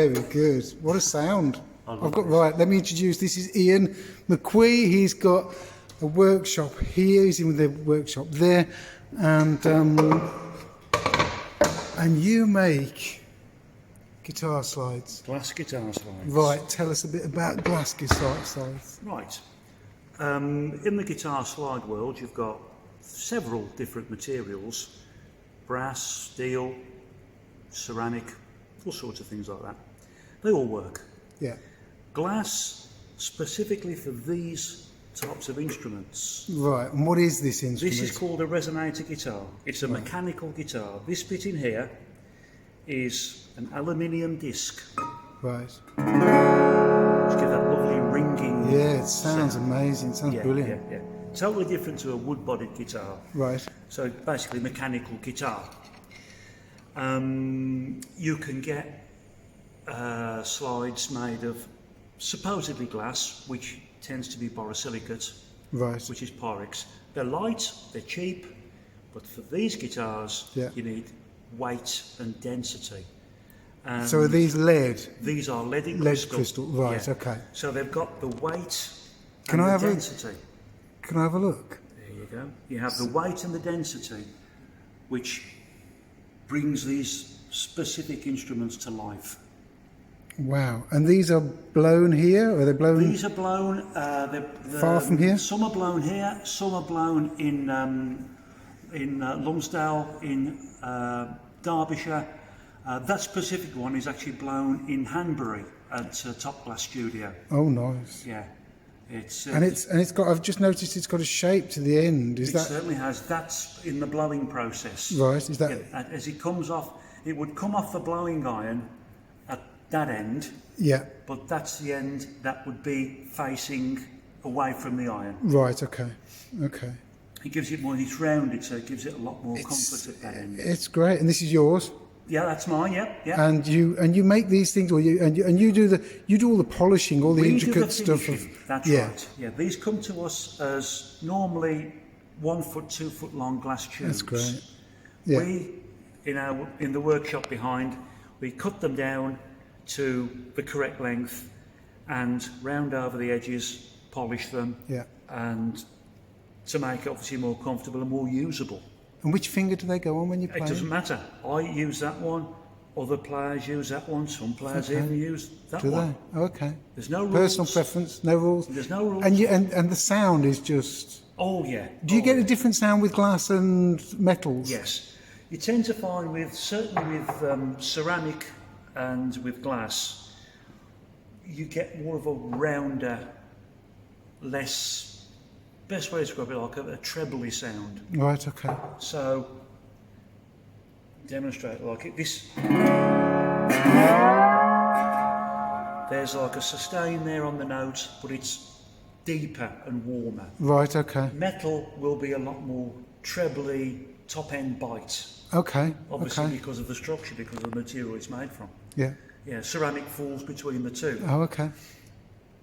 very good. What a sound. I've got, right, let me introduce, this is Ian McWee. He's got a workshop here, he's in the workshop there, and you make guitar slides. Glass guitar slides. Right, tell us a bit about glass guitar slides. Right. In the guitar slide world, you've got several different materials: brass, steel, ceramic, all sorts of things like that. They all work. Yeah. Glass, specifically for these types of instruments. Right, and what is this instrument? This is called a Resonator Guitar. It's a mechanical guitar. This bit in here is an aluminium disc. Right. Just give that lovely ringing. Yeah, it sounds sound. amazing. It sounds brilliant. Yeah. Totally different to a wood-bodied guitar. Right. So basically, mechanical guitar. You can get slides made of supposedly glass, which tends to be borosilicate, Right. which is Pyrex. They're light, they're cheap, but for these guitars, you need weight and density. So are these lead? These are lead crystal, right, okay. So they've got the weight Can and I the have density. Can I have a look? There you go. You have the weight and the density, which brings these specific instruments to life. Wow. And these are blown here? Or are they blown? These are blown Far from here? Some are blown here, some are blown in Lonsdale, in Derbyshire. That specific one is actually blown in Hanbury at Top Glass Studio. Oh, nice. Yeah. It's got. I've just noticed it's got a shape to the end. Is it that? certainly has. That's in the blowing process. Right. Is that? Yeah, as it comes off, it would come off the blowing iron at that end. Yeah. But that's the end that would be facing away from the iron. Right. Okay. Okay. It gives it more. It's rounded, so it gives it a lot more comfort at that end. It's great. And this is yours. Yeah, that's mine. Yeah. And you make these things, or you do all the polishing, all the intricate stuff. That's right. Yeah, these come to us as normally 1 foot, 2 foot long glass tubes. That's great. Yeah. We in the workshop behind, we cut them down to the correct length and round over the edges, polish them. Yeah. And to make it obviously more comfortable and more usable. And which finger do they go on when you play? It doesn't matter. I use that one. Other players use that one. Some players even use that one. Do they? Okay. There's no rules. Personal preference, no rules. There's no rules. And the sound is just. Oh yeah. Do you get a different sound with glass and metals? Yes. You tend to find certainly with ceramic and with glass, you get more of a rounder, less. Best way to describe it, like a trebly sound. Right, okay. So, demonstrate like it. This, there's like a sustain there on the note, but it's deeper and warmer. Right, okay. Metal will be a lot more trebly, top end bite. Okay. Obviously because of the structure, because of the material it's made from. Yeah. Yeah, ceramic falls between the two. Oh, okay.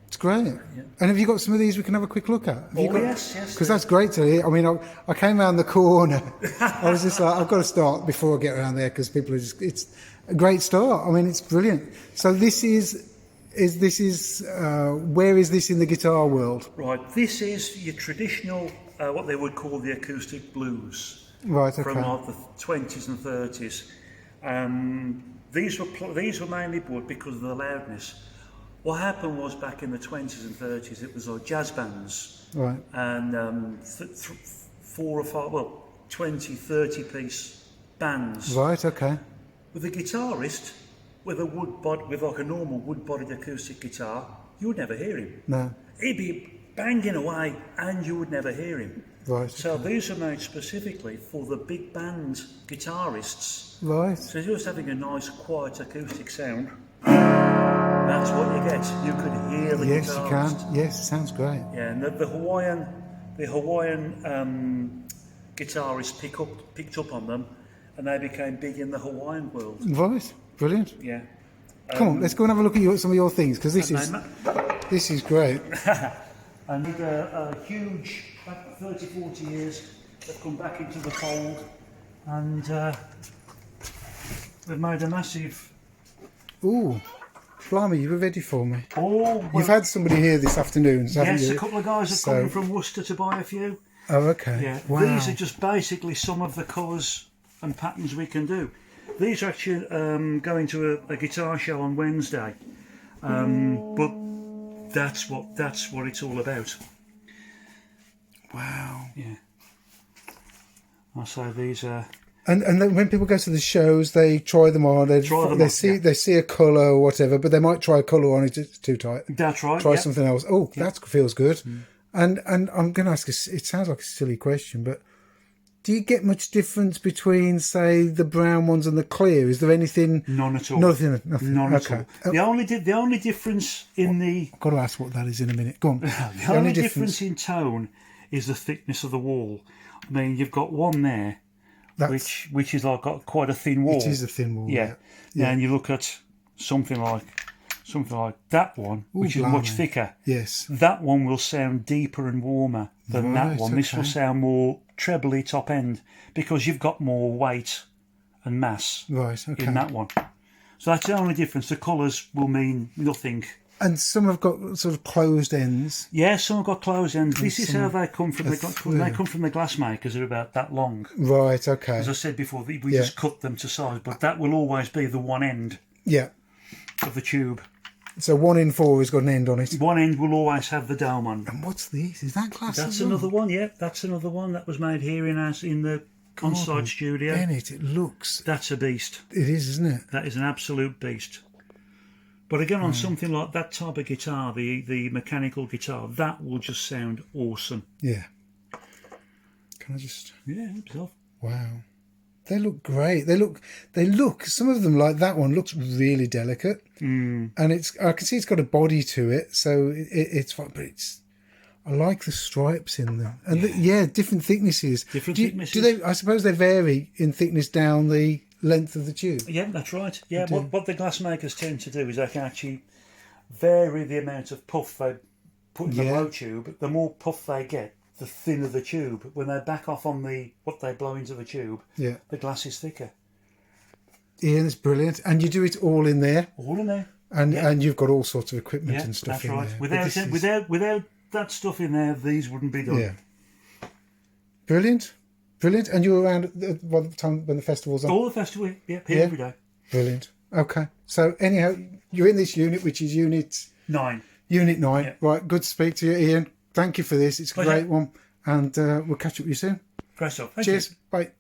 It's great. Yeah. And have you got some of these we can have a quick look at? Yes. Because that's great to hear. I mean, I came around the corner. I was just like, I've got to start before I get around there because people are just, it's a great start. I mean, it's brilliant. So this is where is this in the guitar world? Right, this is your traditional, what they would call the acoustic blues. Right, okay. From like the 20s and 30s. These were mainly bought because of the loudness. What happened was back in the 20s and 30s, it was like jazz bands. Right. And 4 or 5, 20, 30 piece bands. Right, okay. With a guitarist, with like a normal wood-bodied acoustic guitar, you would never hear him. No. He'd be banging away and you would never hear him. Right. So these are made specifically for the big band guitarists. Right. So you're just having a nice, quiet acoustic sound. That's what you get. You could hear the Yes, guitarist. you can. Yes, it sounds great. Yeah, and the Hawaiian guitarists picked up on them, and they became big in the Hawaiian world. Right. Brilliant. Yeah. Come on, let's go and have a look at some of your things because this is great. And a huge, back 30, 40 years, they've come back into the fold, and they've made a massive. Ooh. Blimey, you were ready for me. Oh, well, You've had somebody here this afternoon, haven't yes, you? a couple of guys have come from Worcester to buy a few. Oh, okay. Yeah, Wow. these are just basically some of the colours and patterns we can do. These are actually going to a guitar show on Wednesday, but that's what it's all about. Wow. Yeah. I say these are. And then when people go to the shows, they try them on. They see a colour or whatever, but they might try a colour on it. It's too tight. That's right. Try something else. Oh, that feels good. And I'm going to ask. It sounds like a silly question, but do you get much difference between, say, the brown ones and the clear? Is there anything? None at all. Nothing. None at all. The only difference in the I've got to ask what that is in a minute. Go on. the only difference in tone is the thickness of the wall. I mean, you've got one there. Which is like got quite a thin wall. It is a thin wall. Yeah. And you look at something like that one, which is much thicker. Yes. That one will sound deeper and warmer than that one. This will sound more trebly top end because you've got more weight and mass in that one. So that's the only difference. The colours will mean nothing. And some have got sort of closed ends. Yeah, some have got closed ends. This is how they come from. They come from the glass makers. They're about that long. Right. Okay. As I said before, we just cut them to size, but that will always be the one end. Yeah. Of the tube. So 1 in 4 has got an end on it. One end will always have the dome on. And what's this? Is that glass? That's another one. Yeah, that's another one that was made here in the on-site studio. Bennett, it looks. That's a beast. It is, isn't it? That is an absolute beast. But again, on something like that type of guitar, the mechanical guitar, that will just sound awesome. Yeah. Can I just? Yeah, yourself. Wow. They look great. They look. Some of them, like that one, looks really delicate, and I can see it's got a body to it, so it's fine. But I like the stripes in them, and different thicknesses. Thicknesses. Do they? I suppose they vary in thickness down the length of the tube. Yeah, that's right. Yeah, what the glass makers tend to do is they can actually vary the amount of puff they put in the blow tube. The more puff they get, the thinner the tube. When they back off on what they blow into the tube, the glass is thicker. Ian, it's brilliant. And you do it all in there? All in there. And you've got all sorts of equipment and stuff in there. Without that stuff in there, these wouldn't be done. Yeah. Brilliant. Brilliant. And you were around by the time when the festival's on? All the festival, here every day. Brilliant. Okay. So anyhow, you're in this unit, which is Unit 9. Unit 9. Yeah. Right. Good to speak to you, Ian. Thank you for this. It's a great one. And we'll catch up with you soon. Great stuff. Cheers. Bye.